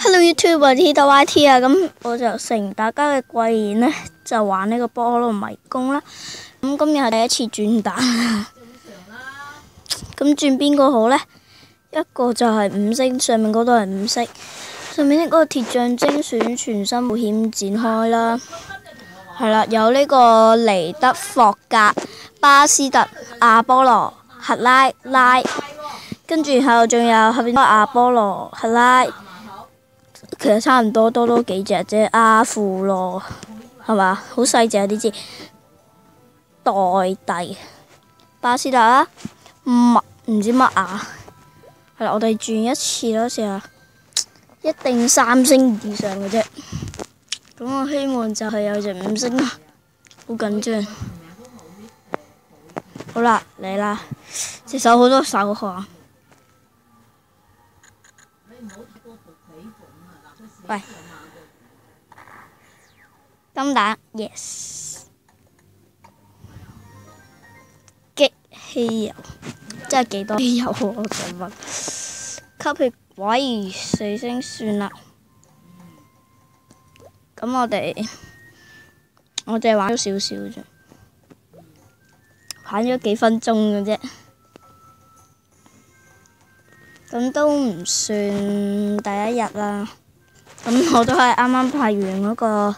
Hello YouTube，我係 T 到 YT 啊，咁我就承大家嘅貴言呢，就玩呢個菠蘿迷宮啦。咁今日係第一次轉蛋，咁轉邊個好呢？一個就係5星，上面嗰度係5星，上面呢個鐵匠精選全新冒險展開啦。係啦，有呢個尼德霍格、巴斯特、阿波羅、赫拉，跟住然後仲有後邊個阿波羅、赫拉。其實差唔多，多幾隻啫。阿芙羅係嘛？好細隻啲字。代蒂、巴斯特啦，唔知乜啊？係啦，我哋轉一次啦，試下，一定3星以上嘅啫。咁我希望就係有隻5星啦，好緊張。好啦，嚟啦，隻手好多手汗。喂，金蛋 ，yes， 激稀有，真係幾多稀有喎！我想問，吸血鬼4星算啦。咁我哋玩咗少少啫，玩咗幾分鐘嘅啫，咁都唔算第一日啦。咁我都係啱啱拍完嗰個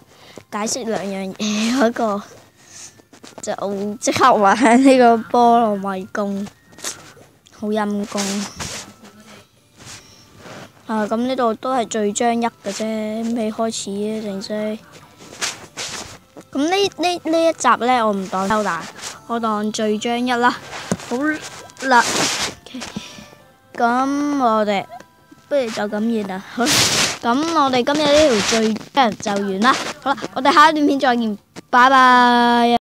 解釋2樣嘢嗰個，就即刻玩呢個菠蘿迷宮，好陰功。咁呢度都係序章1嘅啫，未開始嘅正式。咁呢一集呢，我唔當抽蛋，我當序章1啦。好啦，咁我哋不如就咁完啦。好，咁我哋今日呢條序章就完啦。好啦，我哋下一段片再見，拜拜。